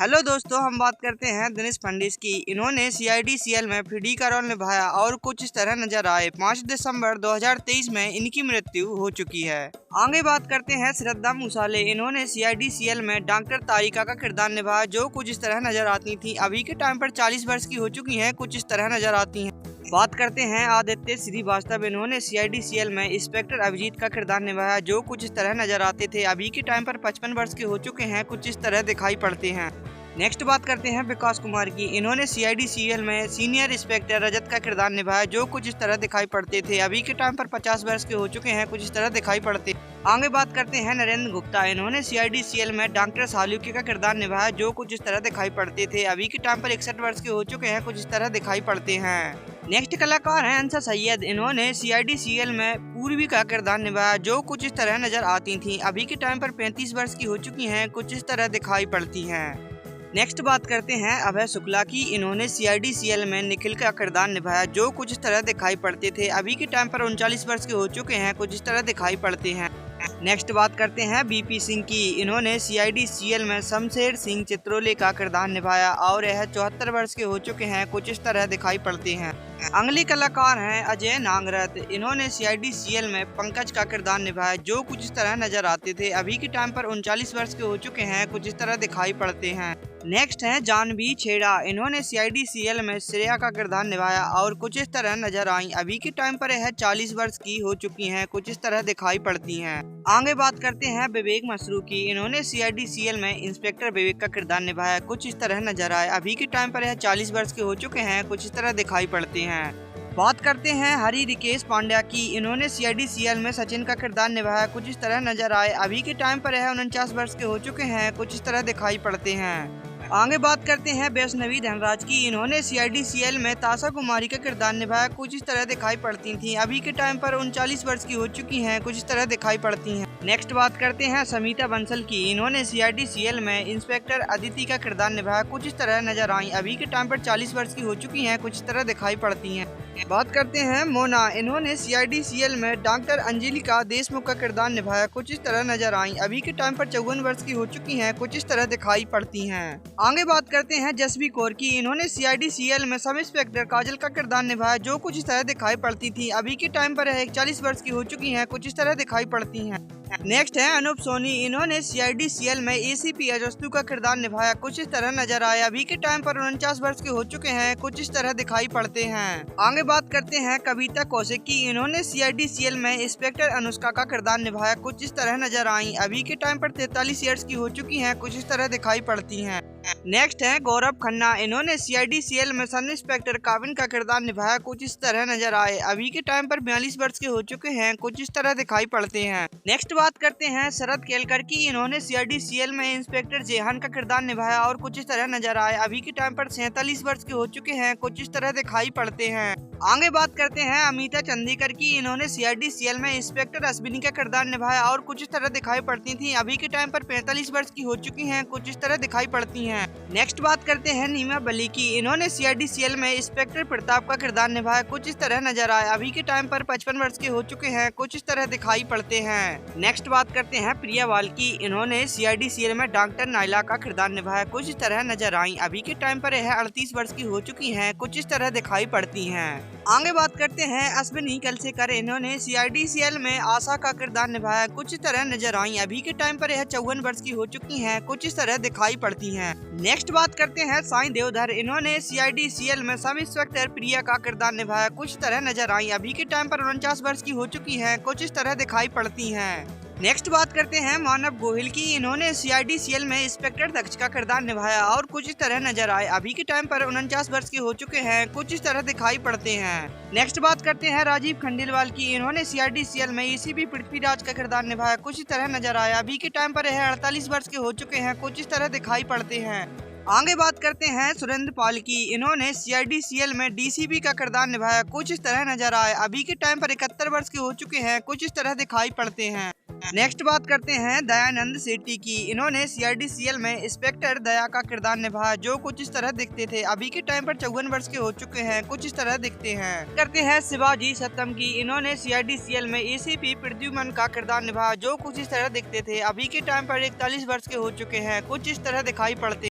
Hello दोस्तों, हम बात करते हैं दिनेश फंडिस की। इन्होंने सीआईडी-सीएल में पीडी का रोल निभाया और कुछ इस तरह नजर आए। 5 दिसंबर 2023 में इनकी मृत्यु हो चुकी है। आगे बात करते हैं श्रद्धा मूसाले। इन्होंने सीआईडी-सीएल में डॉक्टर तारिका का किरदार निभाया, जो कुछ इस तरह नजर आती थी। अभी के टाइम पर 40 वर्ष की हो चुकी हैं, कुछ इस तरह नजर आती हैं। बात करते हैं आदित्य श्रीवास्तव। इन्होंने सीआईडी-सीएल में इंस्पेक्टर अभिजीत का किरदार निभाया, जो कुछ इस तरह नजर आते थे। अभी के टाइम पर 55 वर्ष के हो चुके हैं, कुछ इस तरह दिखाई पड़ते हैं। नेक्स्ट बात करते हैं विकास कुमार की। इन्होंने सीआईडी-सीएल में सीनियर इंस्पेक्टर रजत का किरदार निभाया, जो कुछ इस तरह दिखाई पड़ते थे। अभी के टाइम पर 50 वर्ष के हो चुके हैं, कुछ इस तरह दिखाई पड़ते। आगे बात करते हैं नरेंद्र गुप्ता। इन्होंने सीआईडी-सीएल में डॉक्टर सालुक्य का किरदार निभाया, जो कुछ इस तरह दिखाई पड़ते थे। अभी के टाइम पर 61 वर्ष के हो चुके हैं, कुछ इस तरह दिखाई पड़ते हैं। नेक्स्ट कलाकार हैं अंसा सैयद। इन्होंने सीआईडी-सीएल में पूर्वी का किरदार निभाया, जो कुछ इस तरह नजर आती थी। अभी के टाइम पर 35 वर्ष की हो चुकी हैं, कुछ इस तरह दिखाई पड़ती हैं। नेक्स्ट बात करते हैं अभय शुक्ला की। इन्होंने सीआईडी-सीएल में निखिल का किरदार निभाया, जो कुछ इस तरह दिखाई पड़ते थे। अभी के टाइम पर 39 वर्ष के हो चुके हैं, कुछ इस तरह दिखाई पड़ते हैं। नेक्स्ट बात करते हैं बीपी सिंह की। इन्होंने सीआईडी-सीएल में शमशेर सिंह चित्रोले का किरदार निभाया और यह 74 वर्ष के हो चुके हैं, कुछ इस तरह दिखाई पड़ते हैं। अगले कलाकार हैं अजय नागरथ। इन्होंने सीआईडी-सीएल में पंकज का किरदार निभाया, जो कुछ इस तरह नजर आते थे। अभी के टाइम पर 39 वर्ष के हो चुके हैं, कुछ इस तरह दिखाई पड़ते हैं। नेक्स्ट है जानवी छेड़ा। इन्होंने सीआईडी-सीएल में श्रेया का किरदार निभाया और कुछ इस तरह नजर आई। अभी के टाइम पर यह 40 वर्ष की हो चुकी हैं, कुछ इस तरह दिखाई पड़ती हैं। आगे बात करते हैं विवेक मसरू की। इन्होंने सीआईडी-सीएल में इंस्पेक्टर विवेक का किरदार निभाया, कुछ इस तरह नजर आए। अभी के टाइम पर यह 40 वर्ष के हो चुके हैं, कुछ इस तरह दिखाई पड़ते हैं। बात करते हैं हरि रिकेश पांड्या की। इन्होंने सीआईडी-सीएल में सचिन का किरदार निभाया, कुछ इस तरह नजर आए। अभी के टाइम पर यह 49 वर्ष के हो चुके हैं, कुछ इस तरह दिखाई पड़ते हैं। आगे बात करते हैं वैष्णवी धनराज की। इन्होंने सीआईडी-सीएल में ताशा कुमारी का किरदार निभाया, कुछ इस तरह दिखाई पड़ती थी। अभी के टाइम पर 39 वर्ष की हो चुकी हैं, कुछ इस तरह दिखाई पड़ती हैं। नेक्स्ट बात करते हैं समीता बंसल की। इन्होंने सीआईडी-सीएल में इंस्पेक्टर अदिति का किरदार निभाया, कुछ इस तरह नजर आई। अभी के टाइम पर 40 वर्ष की हो चुकी हैं, कुछ इस तरह दिखाई पड़ती हैं। बात करते हैं मोना। इन्होंने सीआईडी-सीएल में डॉक्टर अंजलिका देशमुख का किरदार निभाया, कुछ इस तरह नजर आई। अभी के टाइम पर 54 वर्ष की हो चुकी हैं, कुछ इस तरह दिखाई पड़ती हैं। आगे बात करते हैं जसवी कौर की। इन्होंने सीआईडी-सीएल में सब इंस्पेक्टर काजल का किरदार निभाया, जो कुछ इस तरह दिखाई पड़ती थी। अभी के टाइम पर 41 वर्ष की हो चुकी हैं, कुछ इस तरह दिखाई पड़ती हैं। नेक्स्ट है अनूप सोनी। इन्होंने सीआईडी-सीएल में एसीपी अजस्तु का किरदार निभाया, कुछ इस तरह नजर आया। अभी के टाइम पर 49 वर्ष के हो चुके हैं, कुछ इस तरह दिखाई पड़ते हैं। आगे बात करते हैं कविता कौशिक की। इन्होंने सीआईडी-सीएल में इंस्पेक्टर अनुष्का का किरदार निभाया, कुछ इस तरह नजर आई। अभी के टाइम पर 43 ईयर्स की हो चुकी हैं, कुछ इस तरह दिखाई पड़ती हैं। नेक्स्ट है गौरव खन्ना। इन्होंने सीआईडी-सीएल में सब इंस्पेक्टर काविन का किरदार निभाया, कुछ इस तरह नजर आए। अभी के टाइम पर 42 वर्ष के हो चुके हैं, कुछ इस तरह दिखाई पड़ते हैं। नेक्स्ट बात करते हैं शरद केलकर की। इन्होंने सीआईडी-सीएल में इंस्पेक्टर जेहान का किरदार निभाया और कुछ इस तरह नजर आए। अभी के टाइम पर 47 वर्ष के हो चुके हैं, कुछ इस तरह दिखाई पड़ते हैं। आगे बात करते हैं अमिता चंदीकर की। इन्होंने सीआईडी-सीएल में इंस्पेक्टर अश्विनी का किरदार निभाया और कुछ इस तरह दिखाई पड़ती थी। अभी के टाइम पर 45 वर्ष की हो चुकी हैं, कुछ इस तरह दिखाई पड़ती हैं। नेक्स्ट बात करते हैं नीमा बली की। इन्होंने सीआईडी-सीएल में इंस्पेक्टर प्रताप का किरदार निभाया, कुछ इस तरह नजर आए। अभी के टाइम पर 55 वर्ष के हो चुके हैं, कुछ इस तरह दिखाई पड़ते हैं। नेक्स्ट बात करते हैं प्रिया वाल की। इन्होंने सीआईडी-सीएल में डॉक्टर नाइला का किरदार निभाया, कुछ इस तरह नजर आई। अभी के टाइम पर यह 38 वर्ष की हो चुकी हैं, कुछ इस तरह दिखाई पड़ती हैं। आगे बात करते हैं अश्विनी कलसेकर। इन्होंने सीआईडी-सीएल में आशा का किरदार निभाया, कुछ इस तरह नजर आई। अभी के टाइम पर यह 54 वर्ष की हो चुकी हैं, कुछ इस तरह दिखाई पड़ती हैं। नेक्स्ट बात करते हैं साईं देवधर। इन्होंने सीआईडी-सीएल में सब इंस्पेक्टर प्रिया का किरदार निभाया, कुछ तरह नजर आई। अभी के टाइम पर 49 वर्ष की हो चुकी हैं, कुछ इस तरह दिखाई पड़ती हैं। नेक्स्ट बात करते हैं मानव गोहिल की। इन्होंने सीआईडी-सीएल में इंस्पेक्टर दक्ष का किरदार निभाया और कुछ इस तरह नजर आए। अभी के टाइम पर 49 वर्ष के हो चुके हैं, कुछ इस तरह दिखाई पड़ते हैं। नेक्स्ट बात करते हैं राजीव खंडेलवाल की। इन्होंने सीआईडी-सीएल में एसीपी पृथ्वीराज का किरदार निभाया, कुछ इस तरह नजर आया। अभी के टाइम पर यह 48 वर्ष के हो चुके हैं, कुछ इस तरह दिखाई पड़ते हैं। आगे बात करते हैं सुरेंद्र पाल की। इन्होंने सीआईडी-सीएल में डीसीपी का किरदार निभाया, कुछ इस तरह नजर आए। अभी के टाइम पर 71 वर्ष के हो चुके हैं, कुछ इस तरह दिखाई पड़ते हैं। नेक्स्ट बात करते हैं दयानंद सेठी की। इन्होंने सीआईडी-सीएल में इंस्पेक्टर दया का किरदार निभाया, जो कुछ इस तरह दिखते थे। अभी के टाइम पर 54 वर्ष के हो चुके हैं, कुछ इस तरह दिखते हैं। करते हैं शिवाजी सत्यम की। इन्होंने सीआईडी-सीएल में एसीपी प्रद्युमन का किरदार निभाया, जो कुछ इस तरह दिखते थे। अभी के टाइम पर 41 वर्ष के हो चुके हैं, कुछ इस तरह दिखाई पड़ते